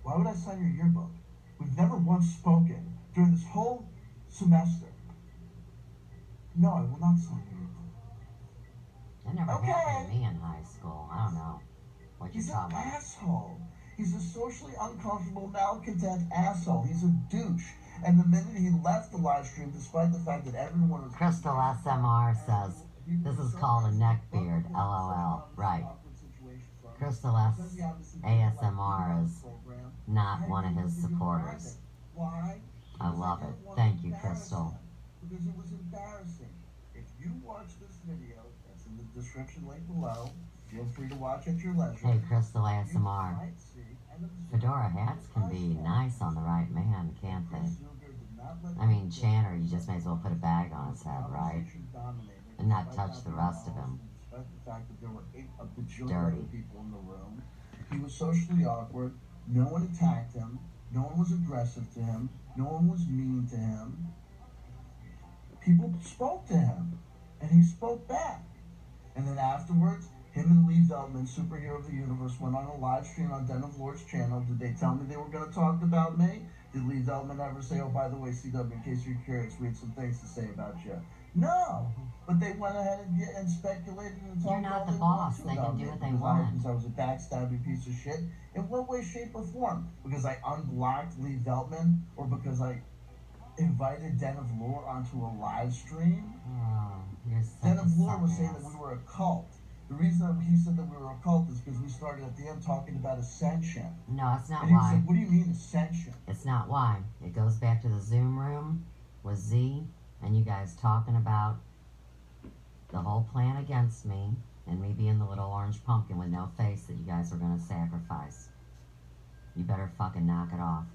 Why would I sign your yearbook? We've never once spoken during this whole semester. No, I will not sign your yearbook. That never happened to me in high school. I don't know what you're He's an talking about. asshole. He's a socially uncomfortable, malcontent asshole. He's a douche. And the minute he left the live stream, despite the fact that everyone was... Crystal SMR says, this is called a neckbeard, LOL. Right. Crystal ASMR is not one of his supporters. Why? I love it. Thank you, Crystal. Because it was embarrassing. If you watch this video, that's in the description link below. Feel free to watch at your leisure. Hey, Crystal ASMR. Fedora hats can be nice on the right man, can't they? I mean, Channer, you just may as well put a bag on his head, right? And not touch the rest of him. Dirty. People in the room. He was socially awkward. No one attacked him. No one was aggressive to him. No one was mean to him. People spoke to him, and he spoke back. And then afterwards, him and Lee Veltman, Superhero of the Universe, went on a live stream on Den of Lord's channel. Did they tell me they were going to talk about me? Did Lee Veltman ever say, oh, by the way, CW, in case you're curious, we had some things to say about you? No. But they went ahead and speculated and talked about You're not the boss. They can do what they want. Because I was a backstabbing piece of shit. In what way, shape, or form? Because I unblocked Lee Veltman? Or because I invited Den of Lore onto a live stream? Oh, you're such Den of Lore was a saying that we were a cult. The reason that he said that we were a cult is because we started at the end talking about ascension. No, it's not and he why. said, what do you mean ascension? It's not why. It goes back to the Zoom room with Z and you guys talking about the whole plan against me and me being the little orange pumpkin with no face that you guys were going to sacrifice. You better fucking knock it off.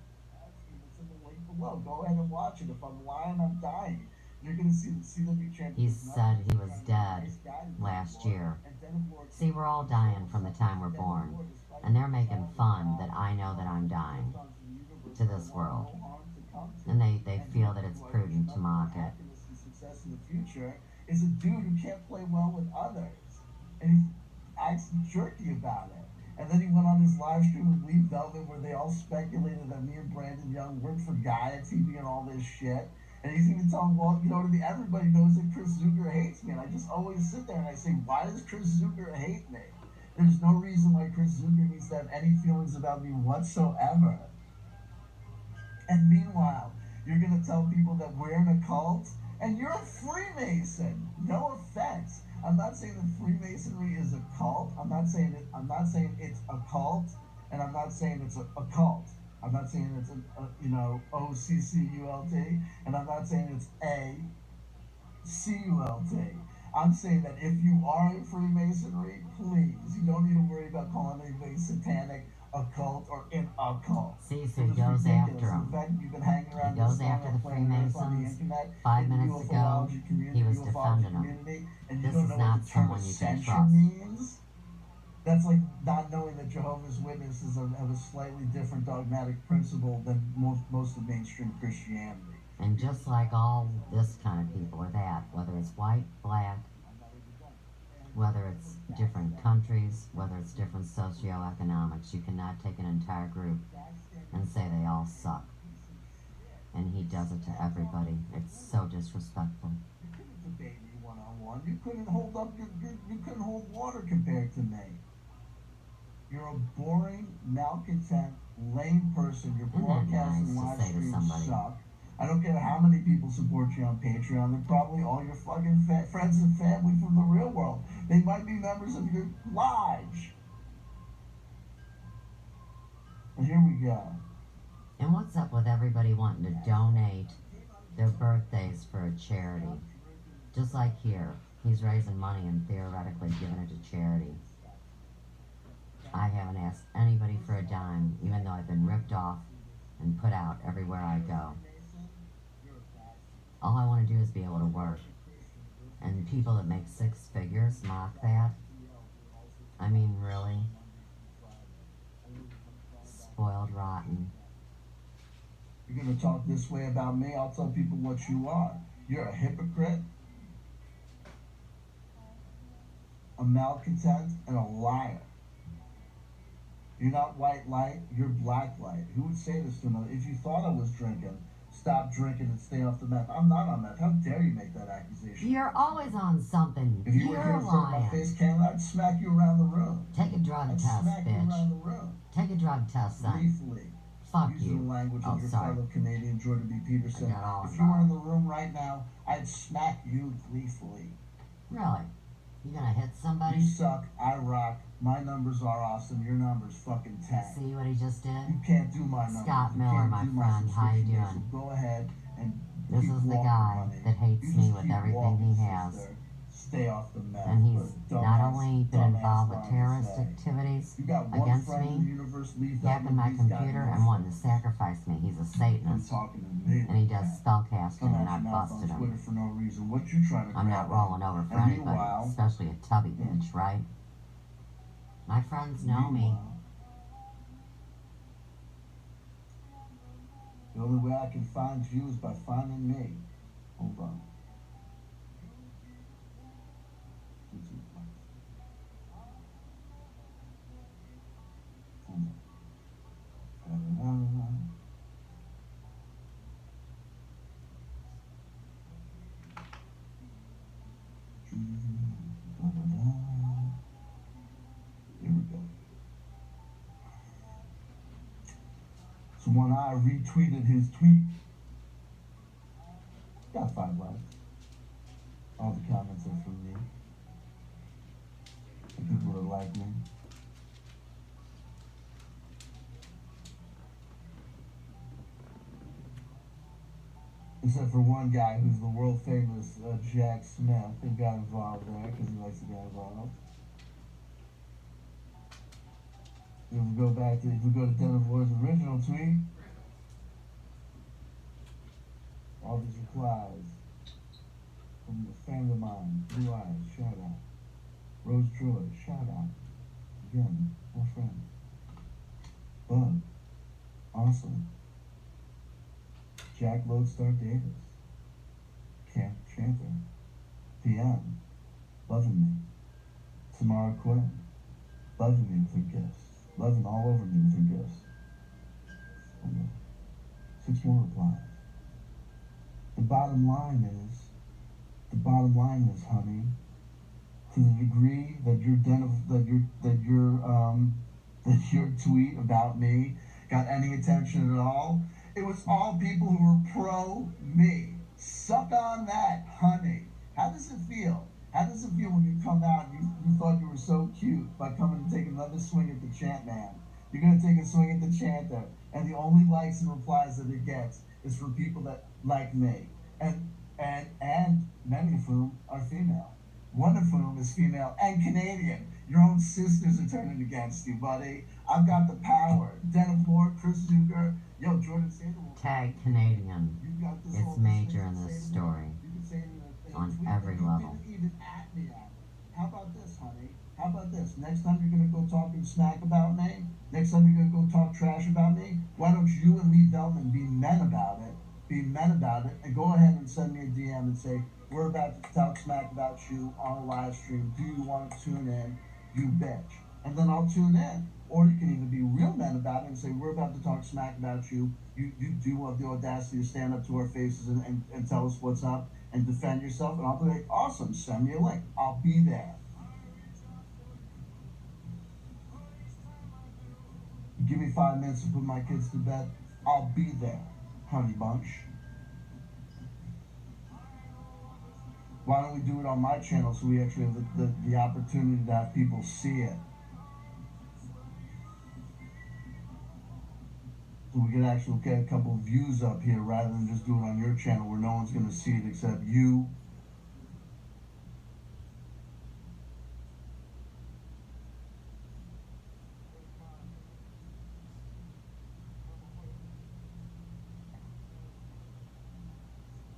It's in the link below. Go ahead and watch it. If I'm lying, I'm dying. You're going to see the CW champion. He said he was dead last year. See, we're all dying from the time we're born. And they're making fun that I know that I'm dying to this world. And they feel that it's prudent to mock it. Success in the future is a dude who can't play well with others. And he acts jerky about it. And then he went on his live stream with Lee Velvet where they all speculated that me and Brandon Young worked for Gaia TV and all this shit. And he's even telling, well, you know, everybody knows that Chris Zuger hates me. And I just always sit there and I say, why does Chris Zuger hate me? There's no reason why Chris Zuger needs to have any feelings about me whatsoever. And meanwhile, you're going to tell people that we're in a cult? And you're a Freemason. No offense. I'm not saying that Freemasonry is a cult. I'm not saying it's a cult. And I'm not saying it's a cult. I'm not saying it's OCCULT, and I'm not saying it's ACULT. I'm saying that if you are in Freemasonry, please, you don't need to worry about calling anything satanic, occult, or in a cult. See, so he goes after them. He goes after the Freemasons. 5 minutes ago, he was defending them. This is not someone you can trust. That's like not knowing that Jehovah's Witnesses have a slightly different dogmatic principle than most of mainstream Christianity. And just like all this kind of people are that, whether it's white, black, whether it's different countries, whether it's different socioeconomics, you cannot take an entire group and say they all suck. And he does it to everybody. It's so disrespectful. You couldn't debate me one-on-one. You couldn't hold up you couldn't hold water compared to me. You're a boring, malcontent, lame person. Your broadcasts and live streams suck. I don't care how many people support you on Patreon. They're probably all your fucking friends and family from the real world. They might be members of your lodge. And here we go. And what's up with everybody wanting to donate their birthdays for a charity? Just like here, he's raising money and theoretically giving it to charity. I haven't asked anybody for a dime, even though I've been ripped off and put out everywhere I go. All I want to do is be able to work. And people that make 6 figures mock that. I mean, really? Spoiled rotten. You're going to talk this way about me, I'll tell people what you are. You're a hypocrite, a malcontent, and a liar. You're not white light, you're black light. Who would say this to another? If you thought I was drinking, stop drinking and stay off the meth. I'm not on meth. How dare you make that accusation? You're always on something. If you were here in front of my face, Canada, I'd smack you around the room. Take a drug I'd test, smack you bitch. around the room. Take a drug test, son. Gleefully. Fuck Using you. the language Oh, of your sorry. fellow Canadian, Jordan B. Peterson. I got all If you were in involved. the room right now, I'd smack you gleefully. Really? You gonna hit somebody? You suck. I rock. My numbers are awesome. Your number's fucking 10. See what he just did? You can't do my numbers. Scott You Miller, can't my do my friend. How you subscription doing? list. Go ahead and This keep is the walking, guy honey. that hates You me just with keep everything walking, he has. sister. Stay off the meth. And he's Dumbass- not only been dumbass involved with line to terrorist say. activities You got one against friend in the me, universe, leave hacking my computer, and wanting to sacrifice me. He's a Satanist. talking to me. And he does spellcasting, Come and at I your mouth busted on Twitter him. for no reason. What you trying to I'm grab not rolling over for And anybody, meanwhile- especially a tubby bitch, right? My friends know me. The only way I can find you is by finding me. Hold on. Here we go. So when I retweeted his tweet, got 5 likes. All the comments are from me. And people are like me. Except for one guy who's the world famous Jack Smith, who got involved there because he likes to get involved. If we go to Dennis Ward's original tweet, all these replies from a friend of mine, Blue Eyes, shout out. Rose Troy, shout out. Again, my friend. Bug, awesome. Jack Lodestar Davis, Camp Chanter, PM, loving me. Tamara Quinn, loving me with her gifts. Loving all over me with her gifts. And 6 more replies. The bottom line is, honey, to the degree that your tweet about me got any attention at all, it was all people who were pro me. Suck on that, honey. How does it feel? How does it feel when you come out and you thought you were so cute by coming to take another swing at the chant man? You're going to take a swing at the chanter, and the only likes and replies that it gets is from people that like me, and many of whom are female. One of whom is female and Canadian. Your own sisters are turning against you, buddy. I've got the power. Dennis Moore, Chris Zuger, yo, Jordan Sater. Tag Canadian. It's major in this story. On every level. Even at me on it. How about this, honey? How about this? Next time you're gonna go talking smack about me, next time you're gonna go talk trash about me, why don't you and Lee Veltman be men about it? Be men about it, and go ahead and send me a DM and say, we're about to talk smack about you on a live stream. Do you want to tune in, you bitch? And then I'll tune in. Or you can even be real men about it and say, we're about to talk smack about you. You do have the audacity to stand up to our faces and tell us what's up and defend yourself. And I'll be like, awesome, send me a link. I'll be there. Give me 5 minutes to put my kids to bed. I'll be there, honey bunch. Why don't we do it on my channel so we actually have the opportunity to have people see it? So we can actually get a couple views up here rather than just do it on your channel where no one's going to see it except you.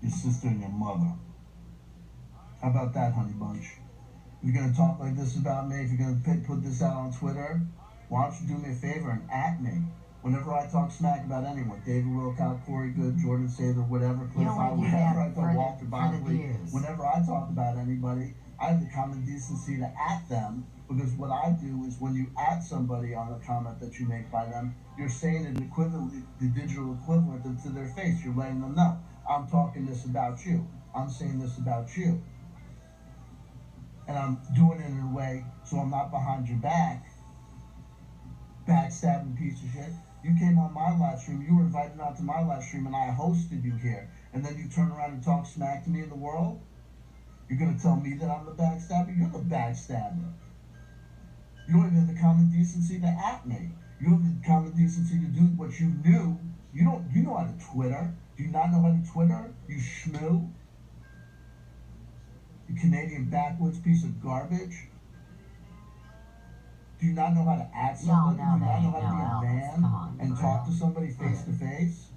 Your sister and your mother. How about that, honey bunch? If you're going to talk like this about me, if you're going to put this out on Twitter, why don't you do me a favor and at me? Whenever I talk smack about anyone, David Wilcock, Corey Good, Jordan Sather, whatever, Cliff High, whenever I talk Walter Bosley, whenever I talk about anybody, I have the common decency to at them, because what I do is when you at somebody on a comment that you make by them, you're saying it equivalent, the digital equivalent to their face. You're letting them know, I'm talking this about you. I'm saying this about you. And I'm doing it in a way so I'm not behind your back, backstabbing piece of shit. You came on my live stream, you were invited out to my live stream, and I hosted you here. And then you turn around and talk smack to me in the world? You're gonna tell me that I'm the backstabber? You're the backstabber. You don't even have the common decency to at me. You don't have the common decency to do what you knew. You know how to Twitter. Do you not know how to Twitter? You schmoo? You Canadian backwoods piece of garbage? Do you not know how to at somebody? No, Do you not know they how to no, be a Elvis, man come on, and talk to somebody face to face?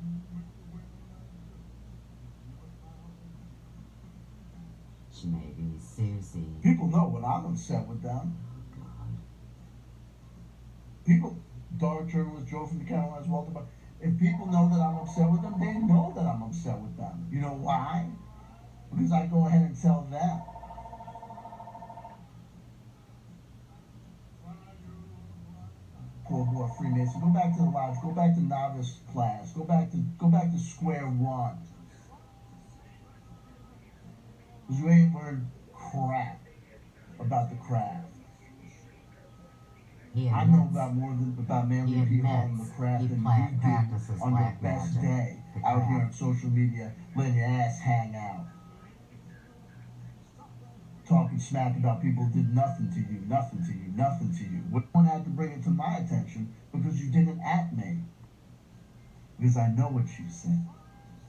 Maybe Susie. People know when I'm upset with them. God. People, Dark Journalist Joe from the Carolinas, Walter, but if people know that I'm upset with them, they know that I'm upset with them. You know why? Because I go ahead and tell them. Poor boy Freemason. Go back to the lodge. Go back to novice class. Go back to square one. Because you ain't learned crap about the craft. I know about more than about Manly P. Hall and the craft than you do on your best day out here on social media, letting your ass hang out. Talking smack about people who did nothing to you, nothing to you, nothing to you. One had to bring it to my attention because you didn't at me. Because I know what you said.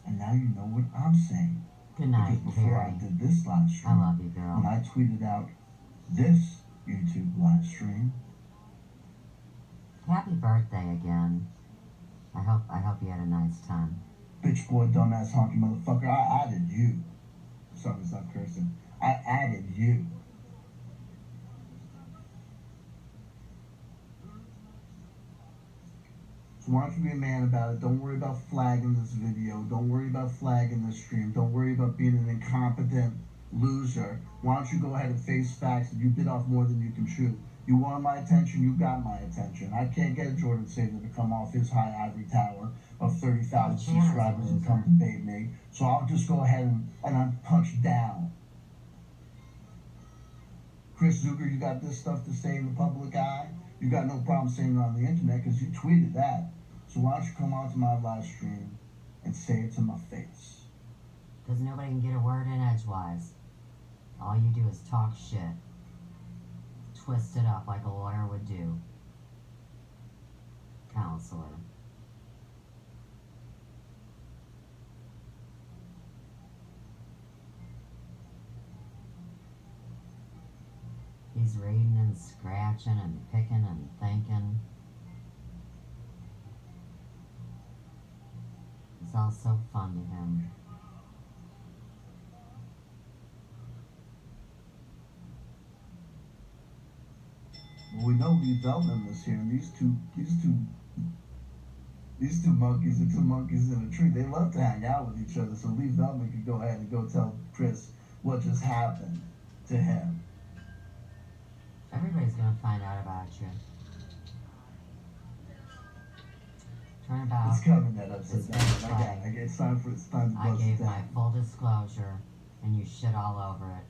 And now you know what I'm saying. Good night, because before Carrie. I did this live stream, I love you, girl. when I tweeted out this YouTube live stream. Happy birthday again. I hope you had a nice time. Bitch boy, dumbass, honky motherfucker, I added you. Sorry, stop cursing. I added you. So why don't you be a man about it? Don't worry about flagging this video. Don't worry about flagging this stream. Don't worry about being an incompetent loser. Why don't you go ahead and face facts that you bit off more than you can chew? You wanted my attention, you got my attention. I can't get Jordan Saber to come off his high ivory tower of 30,000 subscribers and come debate me. So I'll just go ahead and I'm punched down. Chris Zuger, you got this stuff to say in the public eye? You got no problem saying it on the internet because you tweeted that. So why don't you come on to my live stream and say it to my face? Because nobody can get a word in edgewise. All you do is talk shit. Twist it up like a lawyer would do. Counselor. He's reading and scratching and picking and thinking. It's all so fun to him. Well, we know Lee Veltman was here, and these two monkeys are two monkeys in a tree. They love to hang out with each other, so Lee Veltman could go ahead and go tell Chris what just happened to him. Everybody's gonna find out about you. Turnabout. It's coming that upside It's down. been I get it's time to bust I it gave my down. full disclosure, and you shit all over it.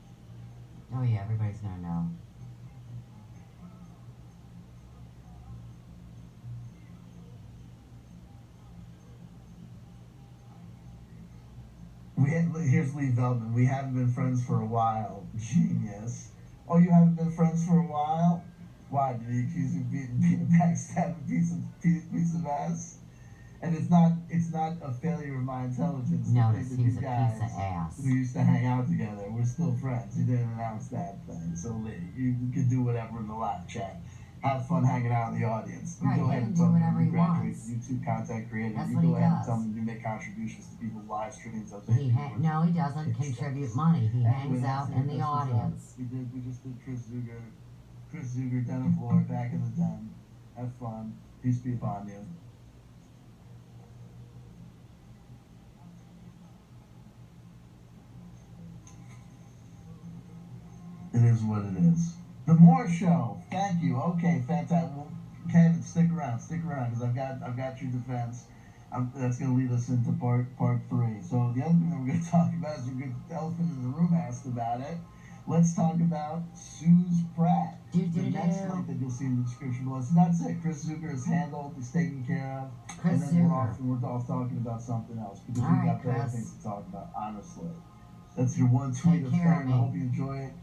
Oh yeah, everybody's gonna know. Here's Lee Veltman. We haven't been friends for a while. Genius. Oh, you haven't been friends for a while? Why? Did he accuse you of being a backstabbing piece of ass? And it's not a failure of my intelligence. Notice that he's these a guys piece of ass. who used to hang out together, we're still friends. He didn't announce that thing. So Lee, you can do whatever in the live chat. Have fun hanging out in the audience. You Right, go he ahead can and do tell me whatever you he graduated wants. YouTube content creator. That's You what go he ahead and does. tell me you make contributions to people's live streams. No, he doesn't contribute money. He hangs out in the audience. We just did Chris Zuger, Den and Floor, back in the den. Have fun. Peace be upon you. And Here's what it is. The Moore Show. Thank you. Okay, fantastic. Well, Kevin, stick around, because I've got your defense. That's going to lead us into part 3. So the other thing that we're going to talk about is a good elephant in the room asked about it. Let's talk about Suze Pratt. The next link that you'll see in the description below. So that's it. Chris Zucker is handled. He's taken care of. And then we're off talking about something else because we've got better things to talk about, honestly. That's your one tweet of fame. I hope you enjoy it.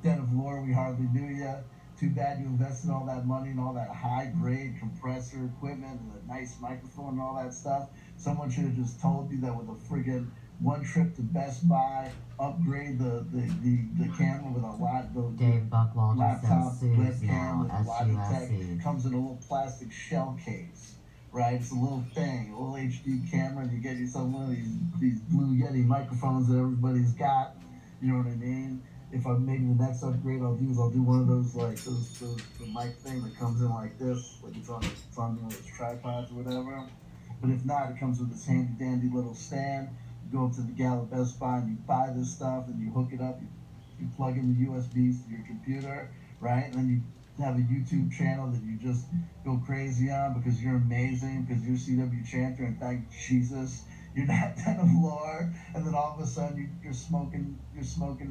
Den of Lore, we hardly knew you. Too bad you invested all that money and all that high-grade compressor equipment and a nice microphone and all that stuff. Someone should have just told you that with a friggin' one trip to Best Buy, upgrade the camera with a lot of laptop webcam with a lot of tech. It comes in a little plastic shell case, right? It's a little thing, a little HD camera, and you get yourself one of these Blue Yeti microphones that everybody's got. You know what I mean? If maybe the next upgrade I'll do one of those like the mic thing that comes in like this, like it's on one of those tripods or whatever. But if not, it comes with this handy dandy little stand. You go up to the gal at Best Buy and you buy this stuff and you hook it up. You plug in the USBs to your computer, right? And then you have a YouTube channel that you just go crazy on because you're amazing, because you're CW Chanter, and thank Jesus you're not Den of Lore, and then all of a sudden you're smoking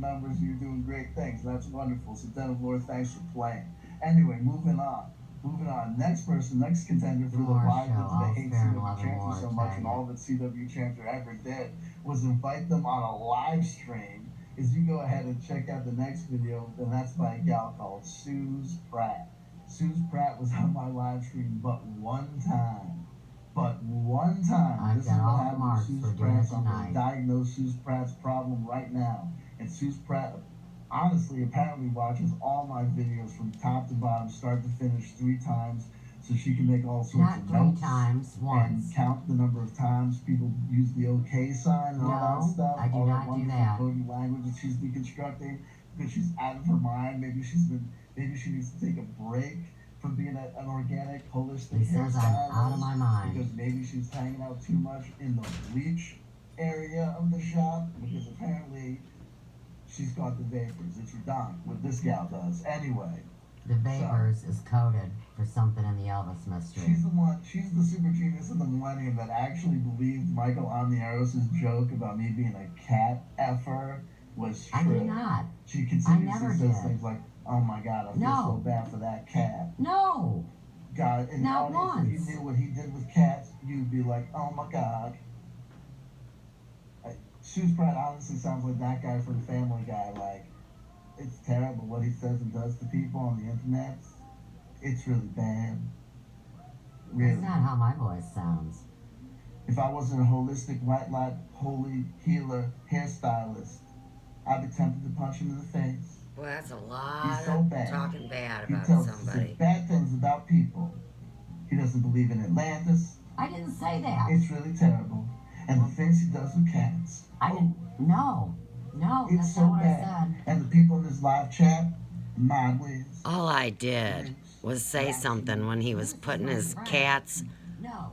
numbers and you're doing great things. That's wonderful. So Den of Lore, thanks for playing. Anyway, moving on. Next contender for the live that hates CW Chanter so much, and all that CW Chanter ever did was invite them on a live stream. Is you go ahead and check out the next video, and that's by a gal called Suze Pratt. Suze Pratt was on my live stream but one time. This is what happened to Suze Pratt. I'm going to diagnose Suze Pratt's problem right now. And Suze Pratt, honestly, apparently watches all my videos from top to bottom, start to finish 3 times, so she can make all sorts of notes. And count the number of times people use the OK sign and all that stuff. I do not do that. Coding language that she's deconstructing because she's out of her mind. Maybe she needs to take a break from being an organic, holistic hairstylist. I'm out of my mind. Because maybe she's hanging out too much in the bleach area of the shop, because apparently she's got the vapors. It's redundant, what this gal does. Anyway. The vapors is coded for something in the Elvis mystery. She's the super genius of the millennium that actually believed Michael Amnieros' joke about me being a cat effer was true. I did not. She continuously says things like, oh my God, I feel so bad for that cat. No. God, and not once. If you knew what he did with cats, you'd be like, oh my God. Suze Pratt honestly sounds like that guy from Family Guy. Like, it's terrible what he says and does to people on the internet. It's really bad. Really. That's not how my voice sounds. If I wasn't a holistic, white light, holy healer hairstylist, I'd be tempted to punch him in the face. Well, that's a lot He's so bad. Talking bad about he tells somebody. Us bad things about people. He doesn't believe in Atlantis. I didn't say that. It's really terrible. And the things he does with cats. No, it's that's so not what bad. I said. And the people in this live chat, mind ways. All I did was say something when he was putting his cat's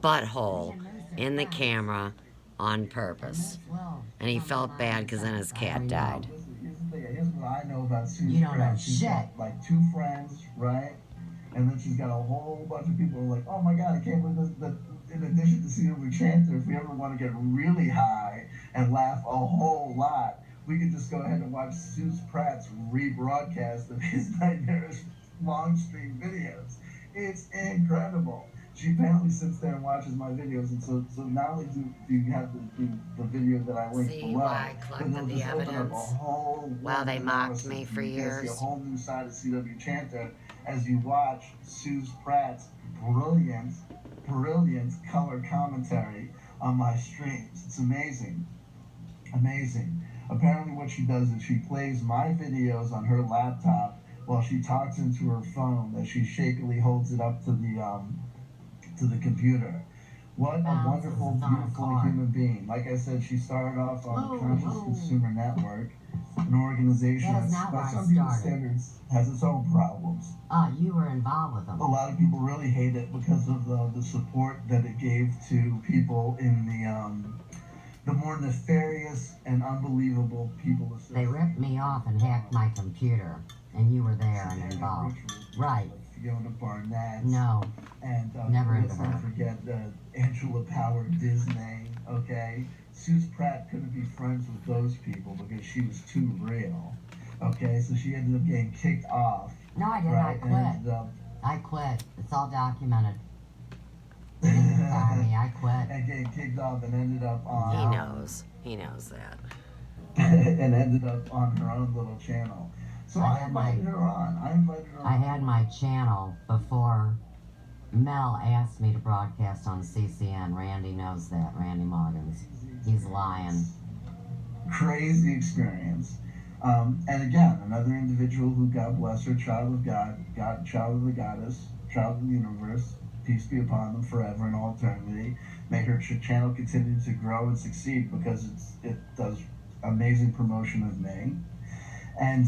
butthole in the camera on purpose. And he felt bad because then his cat died. Here's what I know about Suze You don't know She's shit. got like 2 friends, right? And then she's got a whole bunch of people who are like, oh my God, I can't believe this. That in addition to CW Chanter, if we ever want to get really high and laugh a whole lot, we could just go ahead and watch Suze Pratt's rebroadcast of his nightmarish long stream videos. It's incredible. She apparently sits there and watches my videos, and so not only do you have the video that I linked below, why I but they'll collected the just open up a evidence whole while they mocked me for You years. see a whole new side of CW Chanter as you watch Suze Pratt's brilliant color commentary on my streams. It's amazing. Apparently what she does is she plays my videos on her laptop while she talks into her phone as she shakily holds it up to the computer. What a wonderful, beautiful human being. Like I said, she started off on the Conscious Consumer Network, an organization that by some people's standards has its own problems. You were involved with them. A lot of people really hate it because of the support that it gave to people in the more nefarious and unbelievable people. They ripped me off and hacked my computer. And you were there and involved. Right. Like Fiona Barnett. No. And never into let's her. not forget Angela Power Disney, okay? Suze Pratt couldn't be friends with those people because she was too real. Okay, so she ended up getting kicked off. No, I didn't. Right? I quit. I quit. It's all documented. You didn't fire me. I quit. And getting kicked off and ended up on... He knows. He knows that. and ended up on her own little channel. So I invited her on. I had my channel before Mel asked me to broadcast on CCN. Randy knows that. Randy Morgans. He's lying. Crazy experience. And again, another individual who, God bless her, child of God, child of the goddess, child of the universe, peace be upon them forever and all eternity. May her channel continue to grow and succeed because it does amazing promotion of me. And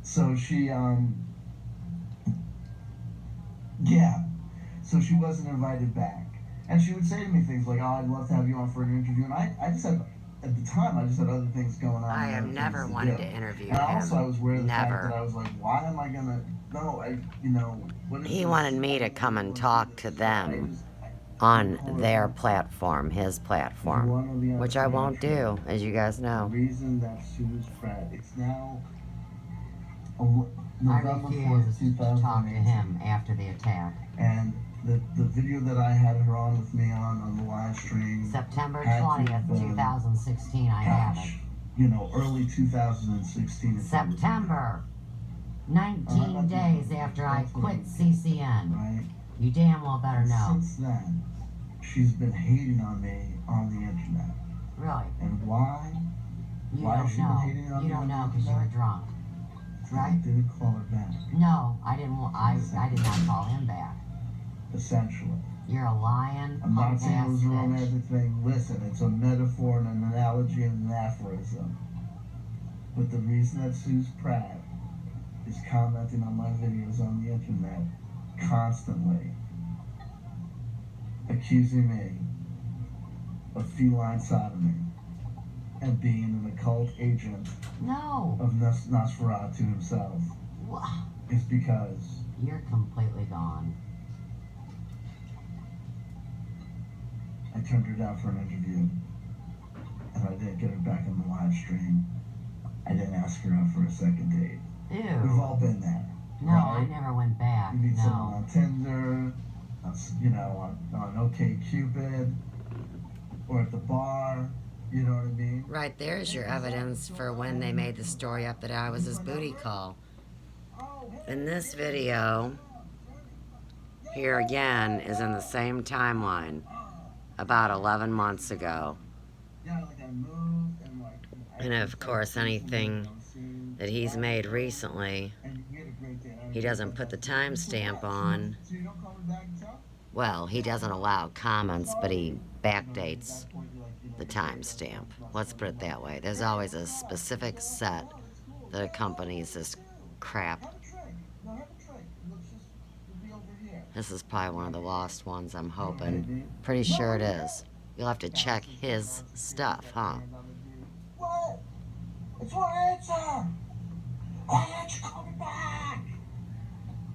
so she, so she wasn't invited back. And she would say to me things like, oh, I'd love to have you on for an interview. And I just had, at the time, I just had other things going on. I have never wanted to interview him. And also I was aware of the fact Never. that I was like, why am I gonna, what is He this? wanted me to come and talk to them on their platform, his platform, which I won't do, as you guys The know. reason that Suze Pratt, it's now I November 4th, refused to talk to 2018. him after the attack. And the video that I had her on with me on the live stream, September had to 20th, have been, 2016, I have gosh, it. Early 2016. September. 19 days after I quit CCN. Right? You damn well better And know. since then, she's been hating on me on the internet. Really? And why? You Why has don't she been know. hating on You me don't on know the because you were internet? drunk. I Right? didn't call her back, No, I didn't. I did not call him back. essentially. You're a lying, I'm not saying it was a punk-ass bitch. romantic thing. Listen, it's a metaphor and an analogy and an aphorism. But the reason that Suze Pratt is commenting on my videos on the internet constantly, accusing me of feline sodomy and being an occult agent No. of Nosferatu himself Wha- is because You're completely gone. I turned her down for an interview and I didn't get her back on the live stream. I didn't ask her out for a second date. We've Ew. all been there. No, I right? never went back. You meet someone No. on Tinder, on OkCupid, or at the bar. You know what I mean? Right there's your evidence for when they made the story up that I was his booty call. In this video, here again, is in the same timeline, about 11 months ago. Yeah, like I moved and like. And of course, anything that he's made recently, he doesn't put the timestamp on. So you don't call me back and talk? Well, he doesn't allow comments, but he backdates the timestamp. Let's put it that way. There's always a specific set that accompanies this crap. Have a drink. No, have a drink. We'll be over here. This is probably one of the lost ones, I'm hoping. Pretty sure it is. You'll have to check his stuff, huh? What? It's one answer. Why aren't you coming back?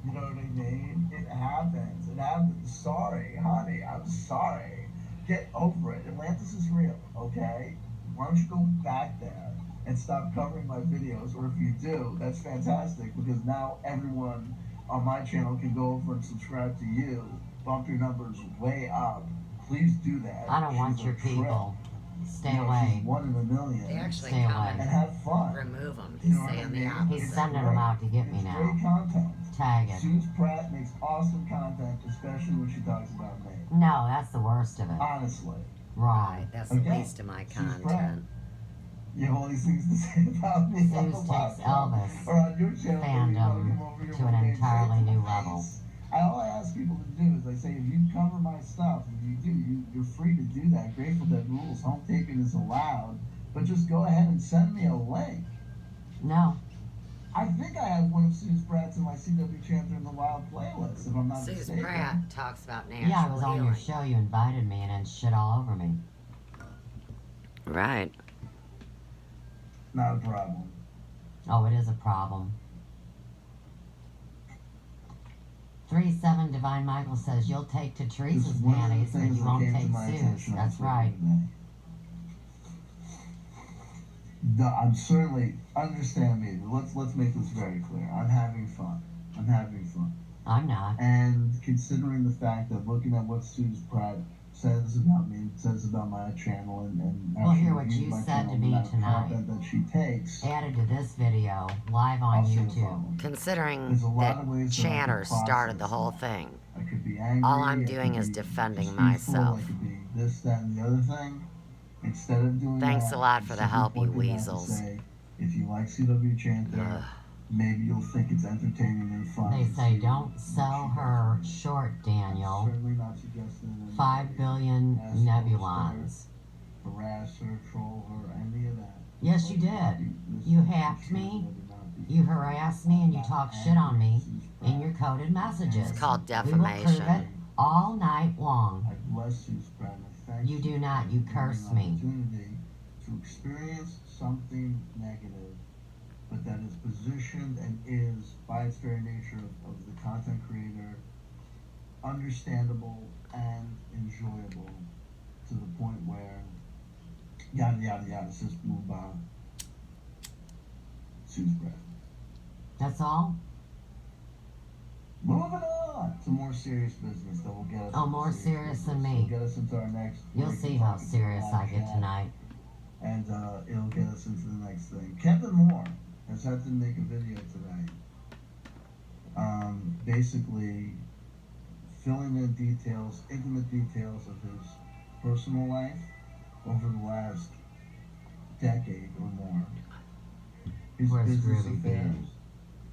You know what I mean? It happens. It happens. Sorry, honey. I'm sorry. Get over it. Atlantis is real, okay? Why don't you go back there and stop covering my videos? Or if you do, that's fantastic because now everyone on my channel can go over and subscribe to you. Bump your numbers way up. Please do that. I don't want She's a your trip. people. Stay You know, away. she's one in a million. They actually Stay come away. And and have fun. remove him. You He's know what I saying the mean? opposite. He's sending them out to get me It's now. great content. Tag it. Suze Pratt makes awesome content, especially when she talks about me. No, that's the worst of it. Honestly. Wrong. That's the Okay. least of my Suze Pratt. content. You have all these things to say about me on the Suze takes podcast. Elvis Or on your channel. where you wanna fandom come over here to one an day and say entirely it to new my level. face. All I ask people to do is I say, if you cover my stuff, if you do, you're free to do that. Grateful Dead rules. Home taping is allowed. But just go ahead and send me a link. No. I think I have one of Suze Pratt's in my CW Chanter in the Wild playlist, if I'm not Suze mistaken. Pratt talks about natural Yeah, I was on healing. your show. You invited me and then shit all over me. Right. Not a problem. Oh, it is a problem. 3-7 Divine Michael says you'll take to Teresa's Just one of the panties, but things you that won't came to take my Sue's. attention on That's Twitter right. today. No, I'm certainly, understand me. Let's make this very clear. I'm having fun. I'm having fun. I'm not. And considering the fact that looking at what Sue's Pratt says about me, says about my channel, and how We'll she hear what reviews you my said channel, to and the me amount of tonight. content that she takes, Added to this video, live on I'll say the YouTube. following. Considering There's a lot that of ways that I Chatter could started the process whole that. thing, I could be angry, all I'm I doing could is be defending deceitful, myself. I could be this, that, and the other thing. Instead of doing Thanks that, a lot I'm for the simply help, you pointing out to weasels. say, if you like CW Chanter, Ugh. maybe you'll think it's entertaining and fun. They to say see don't what sell she her does. short, I'm Daniel. certainly not suggesting that 5 billion anybody has to nebulons. harass her, troll her, any of that. Yes, you did. You hacked me, you harassed me, and you talked shit on me in your coded messages. It's called We will prove it defamation. all night long. I bless you, Spread. Thank You do not. You curse me. Opportunity to experience something negative, but that is positioned and is, by its very nature of the content creator, understandable and enjoyable to the point where yada yada yada. Just move on. Sue's breath. That's all? Moving on to more serious business that will get us. Oh, more serious than me. It'll get us into our next. You'll see how serious I get tonight. And it'll get us into the next thing. Kevin Moore has had to make a video today. Basically filling in details, intimate details of his personal life over the last decade or more. His Where's business Ruby affairs, Bean?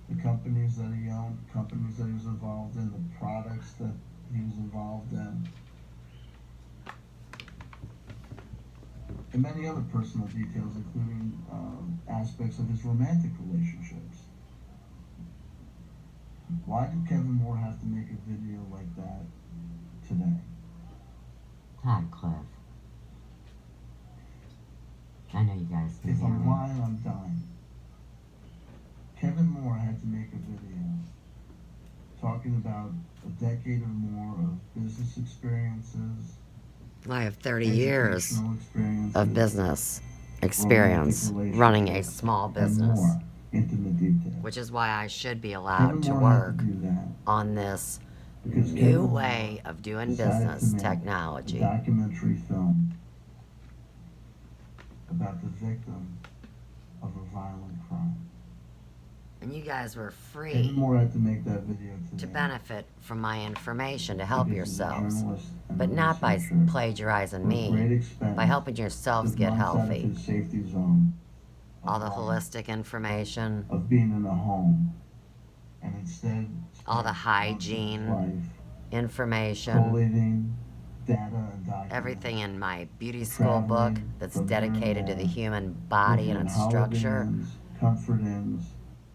the companies that he owned, companies that he was involved in, the products that he was involved in, and many other personal details, including aspects of his romantic relationships. Why did Kevin Moore have to make a video like that today? Hi, Cliff. I know you guys can If hear I'm me. lying, I'm dying. Kevin Moore had to make a video talking about a decade or more of business experiences, I have 30 years educational experiences, of business experience running a small and business, more intimate details. which is why I should be Kevin allowed to Moore had work to do that on this because new Kevin way of doing decided to business make technology. a documentary film about the victim of a violent crime. And you guys were Kevin free Moore had to make that video today. to benefit from my information to help because he's a yourselves, journalist and but a not by researcher plagiarizing with great me, expense, by helping yourselves took get months out of healthy. his safety zone of All the life, holistic information, of being in a home, and instead all the spent hygiene most of his life information, collating data and documents, everything in my beauty school book traveling that's from here and dedicated to the there, human body and looking its at Holiday structure. Inns, comfort inns,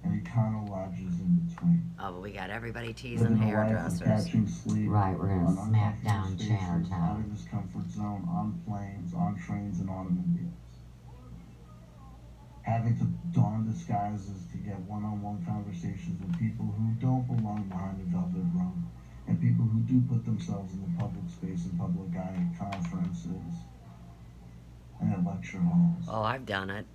and econo lodges in between. Oh, but we got everybody teasing Living a life of hairdressers. catching sleep Right, we're gonna on smack uncomfortable down stations, Chattertown. out of his comfort zone, on planes, on trains, and automobiles. Having to don disguises to get one-on-one conversations with people who don't belong behind a velvet rope, and people who do put themselves in the public space and public eye at conferences and at lecture halls. Oh, I've done it.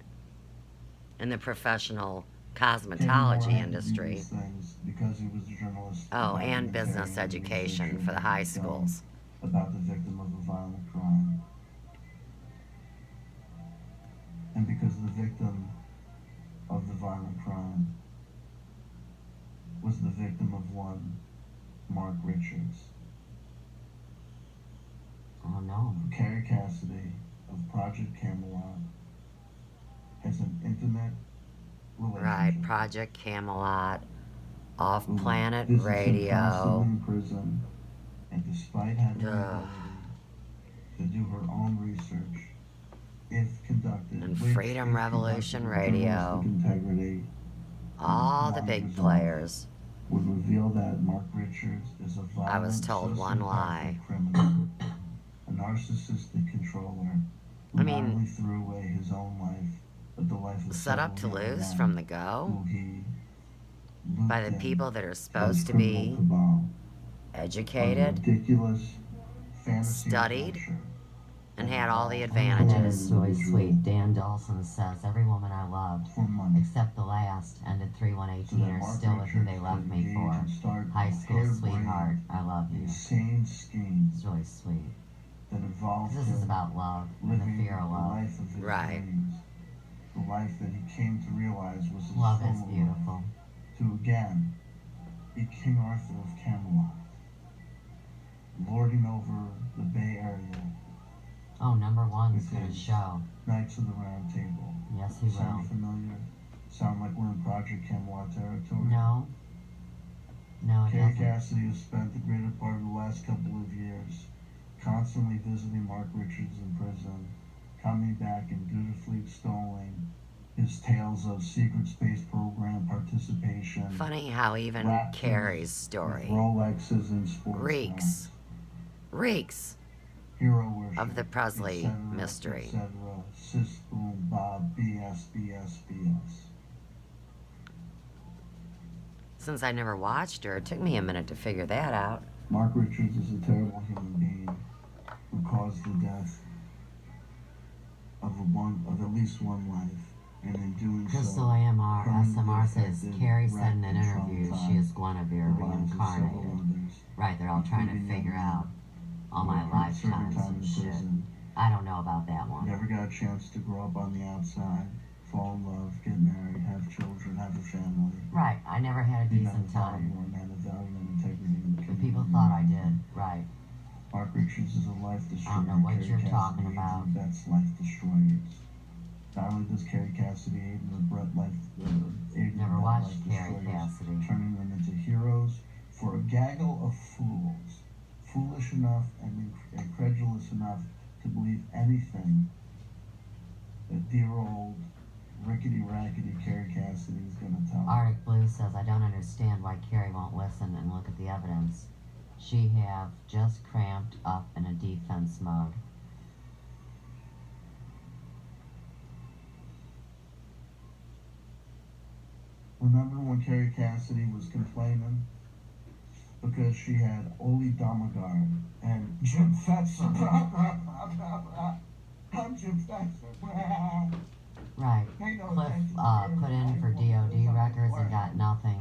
In the professional Kevin Moore cosmetology had to do industry. these things because he was a journalist. Oh, about and the business carrying education researcher for the high that was done schools. about the victim of a violent crime. And because the victim of the violent crime was the victim of one Mark Richards. Oh no. Carrie Cassidy of Project Camelot has an intimate relationship. Right, Project Camelot, Off who Planet visits him constantly Radio. in prison, and despite having the Ugh. ability to do her own research, if conducted, And which, Freedom if Revolution conducted with Radio. journalistic integrity, All the Monica big Zolke players. would reveal that Mark Richards is a violent, I was told one sociopathic lie. criminal, a narcissistic controller who I not mean, only threw away his own life, but the life of set up to several young lose men from the go who he by looped the in people that are to his supposed to criminal be cabal educated, ridiculous fantasy studied, adventure and had all the And that advantages. is really sweet. Dan Dawson says, every woman I loved, for money. except the last, ended So 3-1-18, that are Mark still with who Richards they could left me engage for. and start High a school harebrained, sweetheart, I love you. insane scheme It's really sweet. that involved This is him about love and the living fear of the love. life of his Right. dreams, the life that he came to realize was his Love soul is beautiful. to again be King Arthur of Camelot, lording over the Bay Area. Oh, number one's With gonna his show. Knights of the Round Table. Yes, he will. Sound familiar? Sound like we're in Project Camelot territory? No. No, it Carrie doesn't. Cassidy has spent the greater part of the last couple of years constantly visiting Mark Richards in prison, coming back and dutifully extolling his tales of secret space program participation. Funny how even raptures Carrie's with story Rolexes and sports reeks hero worship of the Presley etc., mystery. etc. Sis, boom, bob, BS, BS, BS. Since I never watched her, it took me a minute to figure that out. Mark Richards is a terrible human being who caused the death of at least one life, and in doing Crystal so, AMR, permanently SMR says, affected, Carrie said wrecked, in an and interview she is Guinevere traumatized the lives of several reincarnated. others, Right, they're all trying to including figure young out all my who had served lifetimes time and in shit. prison, I don't know about that one. never got a chance to grow up on the outside, fall in love, get married, have children, have a family. Right, I never had a Be decent time. a man of value and integrity in the The people community. thought I did. Right. Mark Richards is a life destroyer. I don't know what Carrie you're Cassidy talking aids about. and abets life destroyers. Not only does Carrie Cassidy aid and abet Never watched life Carrie destroyers, Cassidy. turning them into heroes for a gaggle of fools, foolish enough and incredulous enough to believe anything that dear old rickety-rackety Carrie Cassidy is going to tell them. Arctic Blue says, I don't understand why Carrie won't listen and look at the evidence. She have just cramped up in a defense mode. Remember when Carrie Cassidy was complaining because she had Oli Damagard and Jim Fetzer? I'm Jim Fetzer. Right. Cliff put in for DOD records and got nothing.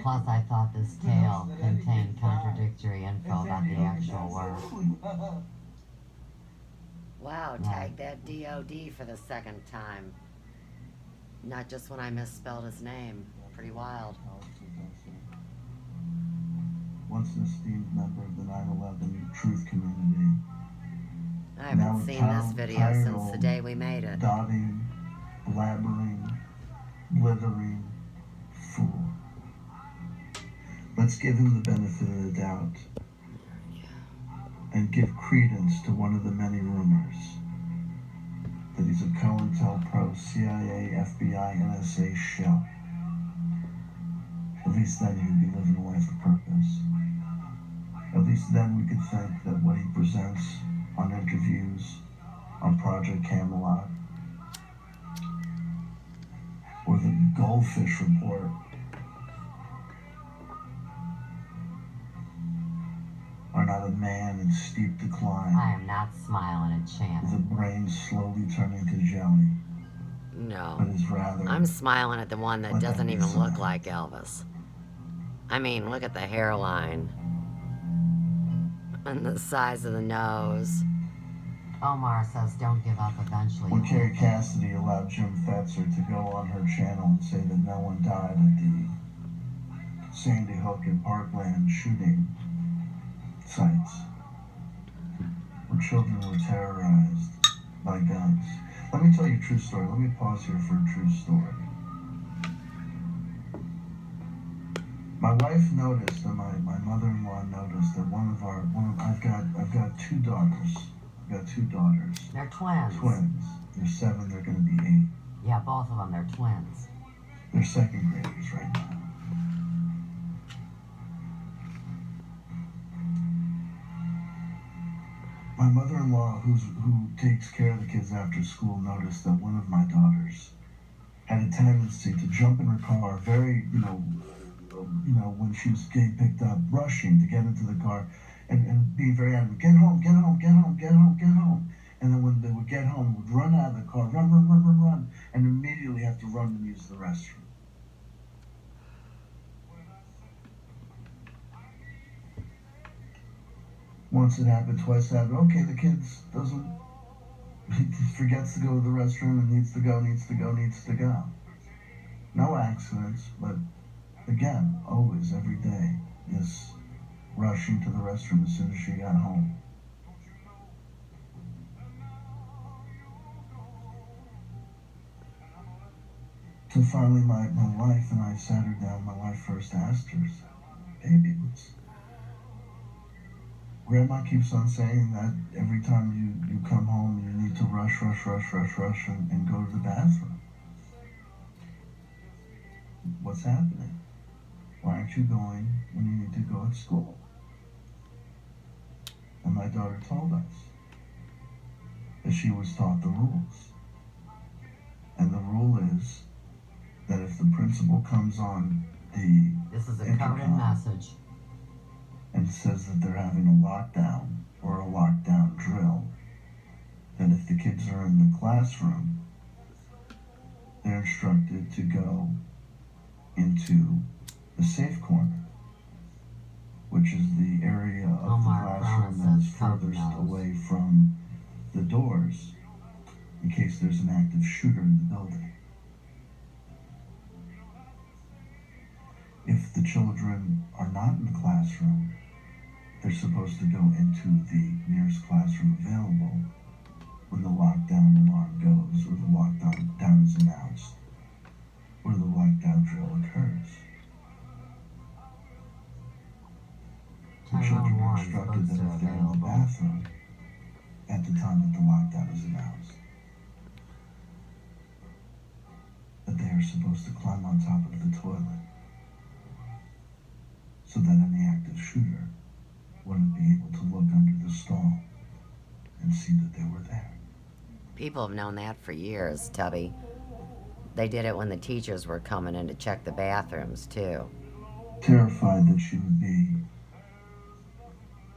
Plus, I thought this tale contained contradictory info about the actual work. Wow, tag that DOD for the second time. Not just when I misspelled his name. Pretty wild. Once an esteemed member of the 9/11 truth community. I haven't seen this video since the day we made it. Dotting, blabbering, blithering fool. Let's give him the benefit of the doubt and give credence to one of the many rumors that he's a COINTELPRO, CIA, FBI, NSA shell. At least then he'd be living a life of purpose. At least then we could think that what he presents on interviews, on Project Camelot, or the Goldfish Report, are not a man in steep decline, I am not smiling at with a Shannon. brain slowly turning to jelly, but No. is rather I'm smiling at the one that Let doesn't that be even look so. like Elvis. I mean, look at the hairline. And the size of the nose. Omar says, don't give up eventually. when Carrie Cassidy allowed Jim Fetzer to go on her channel and say that no one died at the Sandy Hook and Parkland shooting sites, where children were terrorized by guns. Let me tell you a true story. Let me pause here for a true story. My wife noticed, and my mother-in-law noticed that I've got two daughters. I've got two daughters. They're twins. Twins. They're 7, they're gonna be 8. Yeah, both of them, they're twins. They're second graders right now. My mother-in-law, who takes care of the kids after school, noticed that one of my daughters had a tendency to jump in her car very, when she was getting picked up, rushing to get into the car and being very adamant, get home, get home, get home, get home, get home. And then when they would get home, would run out of the car, run, and immediately have to run and use the restroom. Once it happened, twice it happened. Okay, the kid forgets to go to the restroom and needs to go. No accidents, but again, always, every day, this rushing to the restroom as soon as she got home. So finally, my wife and I sat her down. My wife first asked her, baby, Grandma keeps on saying that every time you come home, you need to rush and go to the bathroom. What's happening? Why aren't you going when you need to go at school? And my daughter told us that she was taught the rules. And the rule is that if the principal comes on the This is a coded message and says that they're having a lockdown or a lockdown drill, then if the kids are in the classroom, they're instructed to go into the safe corner, which is the area of the classroom that is furthest away from the doors in case there's an active shooter in the building. If the children are not in the classroom, they're supposed to go into the nearest classroom available when the lockdown alarm goes or the lockdown is announced or the lockdown drill occurs. The children are instructed that if they're in the bathroom at the time that the lockdown is announced, that they are supposed to climb on top of the toilet so that any active shooter wouldn't be able to look under the stall and see that they were there. People have known that for years, Tubby. They did it when the teachers were coming in to check the bathrooms, too. Terrified that she would be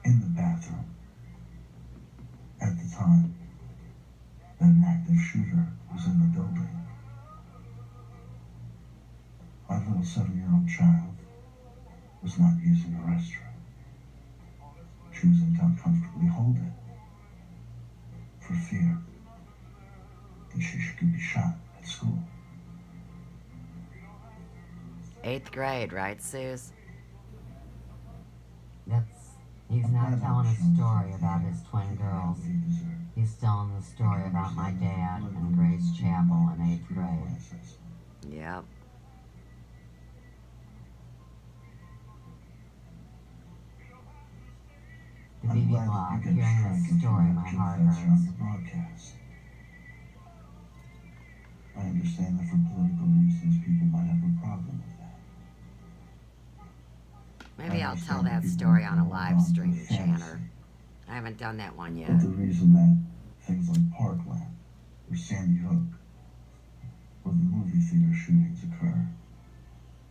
in the bathroom at the time that an active shooter was in the building. My little 7-year-old child was not using the restroom. Choosing to uncomfortably hold it for fear that she could be shot at school. 8th grade, right, Suze? He's not telling a story about his twin girls. He's telling the story about my dad and Grace Chapel in 8th grade. Yep. The BB blog, hearing this story, my heart hurts. I understand that for political reasons, people might have a problem with that. Maybe I'll tell that story on a live stream, Channer. I haven't done that one yet. But the reason that things like Parkland or Sandy Hook or the movie theater shootings occur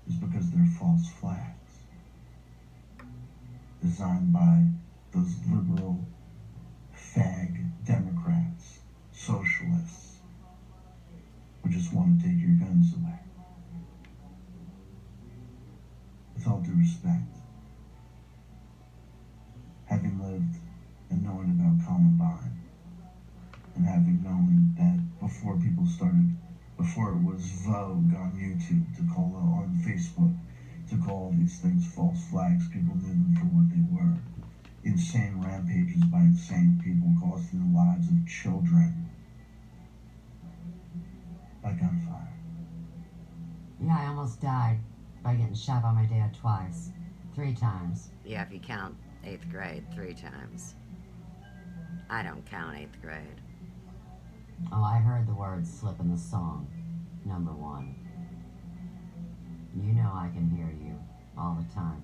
is because they're false flags designed by those liberal, fag Democrats, socialists, who just want to take your guns away. With all due respect, having lived and knowing about Columbine, and having known that before it was vogue on YouTube to call on Facebook, to call these things false flags, people knew them for what they were. Insane rampages by insane people costing the lives of children by gunfire. Yeah, I almost died by getting shot by my dad twice. 3 times. Yeah, if you count 8th grade, 3 times. I don't count 8th grade. Oh, I heard the words slip in the song. Number 1. You know I can hear you all the time.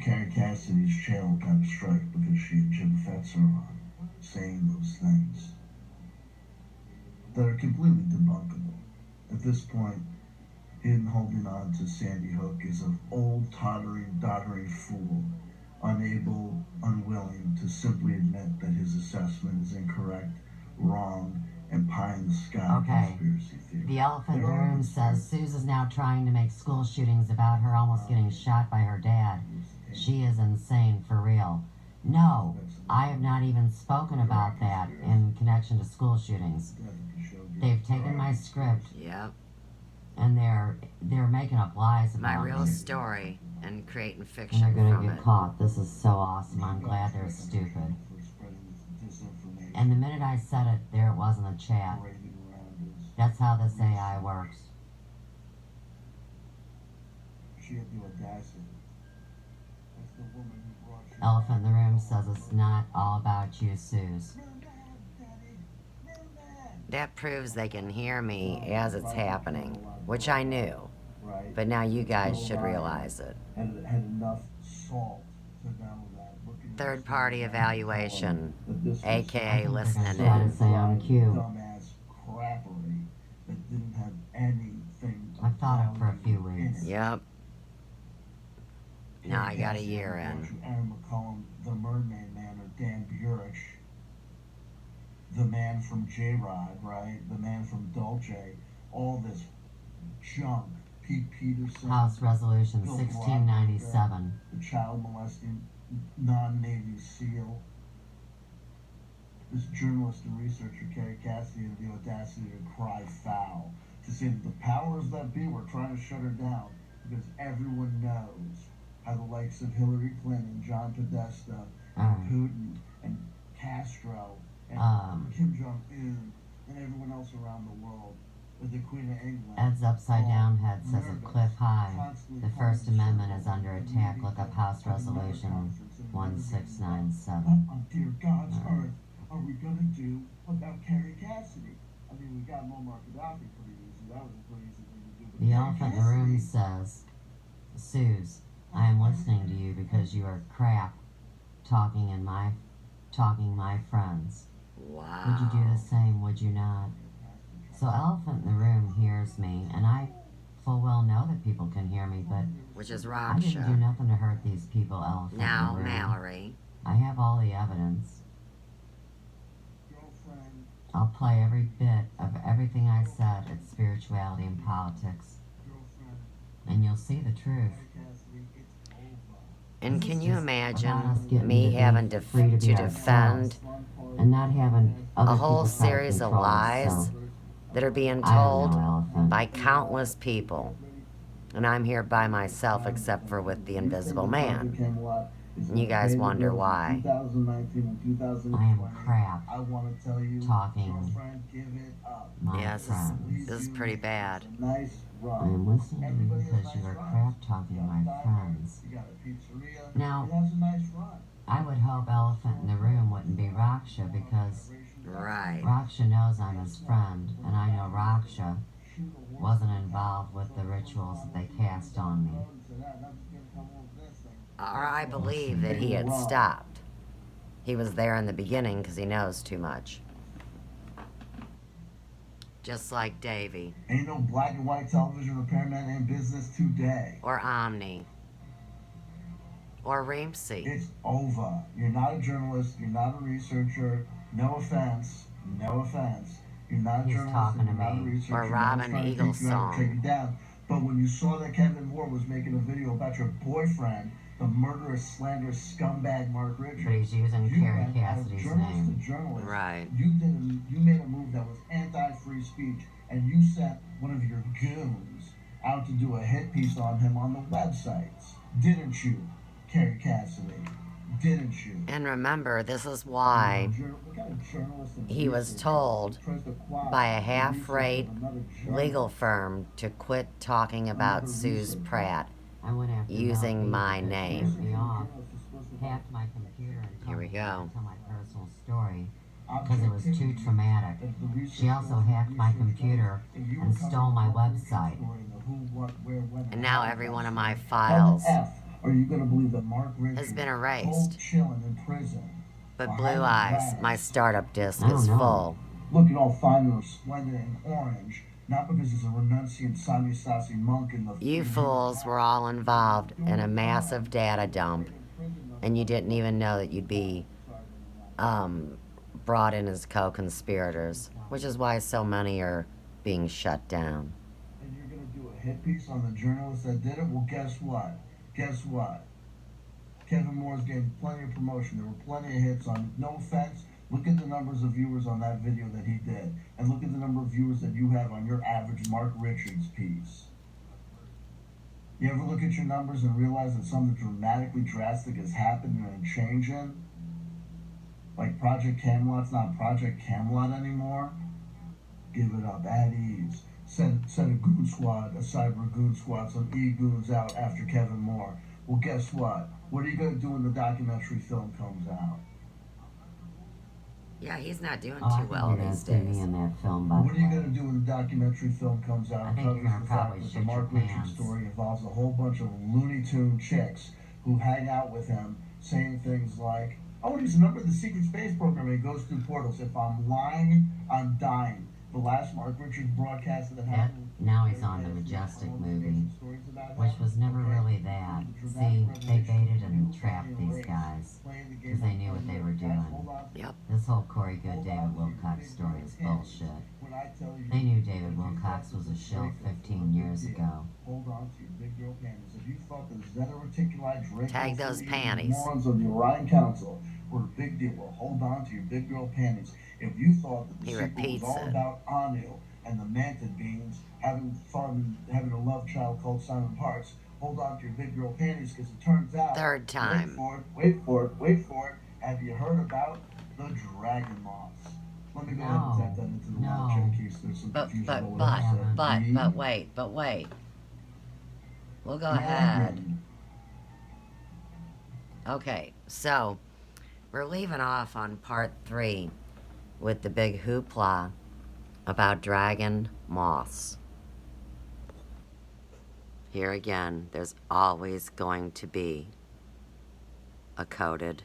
Carrie Cassidy's channel got a strike because she had Jim Fetzer on, saying those things that are completely debunkable. At this point, him holding on to Sandy Hook is an old, tottering, doddering fool, unable, unwilling to simply admit that his assessment is incorrect, wrong, and pie-in-the-sky conspiracy theory. The elephant in the room says Suze is now trying to make school shootings about her almost getting shot by her dad. She is insane for real. No, I have not even spoken about that in connection to school shootings. They've taken my script. Yep. And they're making up lies about my real me. story and creating fiction And they're from gonna get it. caught. This is so awesome. I'm glad they're stupid. And the minute I said it, there it was in the chat. That's how this AI works. Elephant in the room says it's not all about you, Suze. That proves they can hear me as it's happening, which I knew. But now you guys should realize it. Third party evaluation, aka listening Trying in. to say I'm cute. I've thought it for a few weeks. Yep. Now I got a year in. Aaron McCollum, the Mermaid Man, or Dan Burich, the man from J-Rod, right? The man from Dolce, all this junk. Pete Peterson. House Resolution 1697. The child molesting non-Navy SEAL. This journalist and researcher, Carrie Cassidy, had the audacity to cry foul, to say that the powers that be were trying to shut her down because everyone knows how the likes of Hillary Clinton, John Podesta, and Putin, and Castro, and Kim Jong-un, and everyone else around the world, with the Queen of England. Ed's Upside Down Head says at Cliff High, the First Amendment is under attack. Look up House Resolution 1697. What on dear God's earth are we going to do about Carrie Cassidy? I mean, we got Muammar Gaddafi pretty easy. That was a pretty easy thing to do. But The elephant in the room says, Suze, I am listening to you because you are crap talking my friends. Wow. Would you do the same, would you not? So Elephant in the Room hears me, and I full well know that people can hear me, but Which is I didn't do Raksha. nothing to hurt these people, Elephant Now in the Room. Mallory. I have all the evidence. I'll play every bit of everything I said at Spirituality and Politics, and you'll see the truth. And This can is you just about us imagine getting me to be having free to to be defend and not having other a whole people try to series of control us, lies so that are being I don't told know, Elephant. by countless people? And I'm here by myself except for with the invisible man. And you guys wonder why. I am crap talking my Yes, friends. this is pretty bad. I am listening to you because you are crap talking my friends. Now, I would hope Elephant in the Room wouldn't be Raksha because Right. Raksha knows I'm his friend, and I know Raksha wasn't involved with the rituals that they cast on me. Or I believe that he had stopped. He was there in the beginning because he knows too much. Just like Davey. Ain't no black and white television repairman in business today. Or Omni. Or Reemsy. It's over. You're not a journalist. You're not a researcher. No offense. No offense. You're not a He's journalist. talking You're to not a me. researcher. Or No one's Robin trying to Eagle's take you out or take song. you down. But when you saw that Kevin Moore was making a video about your boyfriend, the murderous, slanderous scumbag Mark Richards, But he's using you Carrie went as Cassidy's journalist name. to journalist. Right. You made a move that was anti-free speech, and you sent one of your goons out to do a hit piece on him on the websites, didn't you, Carrie Cassidy? Didn't you? And remember, this is why he was told by a half-rate legal firm to quit talking about Suze Pratt I went after using Mel B my because she name. ripped me off, hacked my computer, and Here told we me go. not to tell my personal story because it was too traumatic. She also hacked my computer and stole my website. And now every one of my files Or are you going to believe that Mark has Richards, been cold erased. chilling in prison, But behind Blue the Eyes, my glass, startup disc, I don't is know. full. looking all fine and resplendent in orange, not because he's a renunciant Sami monk in the You fools were all involved in a massive data dump, and you didn't even know that you'd be brought in as co-conspirators, which is why so many are being shut down. And you're going to do a hit piece on the journalist that did it? Well, guess what? Guess what? Kevin Moore's getting plenty of promotion. There were plenty of hits on it. No offense, look at the numbers of viewers on that video that he did. And look at the number of viewers that you have on your average Mark Richards piece. You ever look at your numbers and realize that something dramatically drastic has happened and changing? Like Project Camelot's not Project Camelot anymore? Give it up, at ease. Send a goon squad, a cyber goon squad, some e-goons out after Kevin Moore. Well, guess what? What are you going to do when the documentary film comes out? Yeah, he's not doing Oh, I too think well you're gonna these see me days. in that film, by What are the you way. going to do when the documentary film comes out I and think you're covers gonna the probably fact that the shit your Mark Richards pants. story involves a whole bunch of Looney Tune chicks who hang out with him saying things like, oh, he's a member of the secret space program and he goes through portals. If I'm lying, I'm dying. The last Mark Richards broadcast that happened. Now he's on the Majestic movie, which was never really that. See, they baited and trapped these guys because they knew what they were doing. Yep. This whole Corey Good, David Wilcox story is bullshit. They knew David Wilcox was a shill 15 years ago. Hold on to your big girl panties. If you thought the Zeta Reticuli Draco Tag those panties. morons of the Orion Council were a big deal, well, hold on to your big girl panties. If you thought that the He sequel was repeats all it. about Anu and the Mantid beings having fun and having a love child called Simon Parks, hold on to your big girl panties because it turns out. Third time. Wait for it. Have you heard about the dragon moths? Let me go ahead and type that into the live chat in case there's some confusion about what I said. But wait. We'll go ahead. Okay, so we're leaving off on part 3 with the big hoopla about dragon moths. Here again, there's always going to be a coded,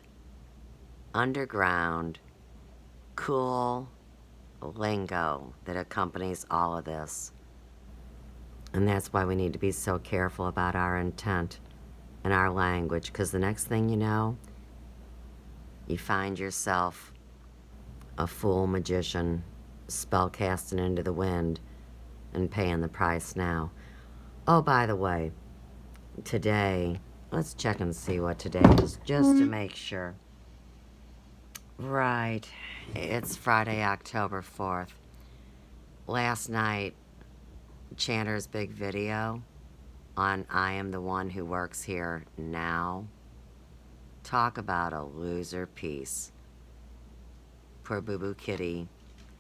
underground, cool lingo that accompanies all of this. And that's why we need to be so careful about our intent and our language, because the next thing you know, you find yourself a fool magician spellcasting into the wind and paying the price now. Oh, by the way, today, let's check and see what today is, just to make sure. Right, it's Friday, October 4th. Last night, Chanter's big video on I Am the One Who Works Here Now. Talk about a loser piece. Poor Boo Boo Kitty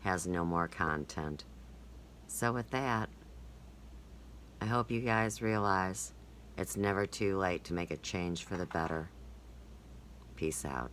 has no more content. So with that, I hope you guys realize it's never too late to make a change for the better. Peace out.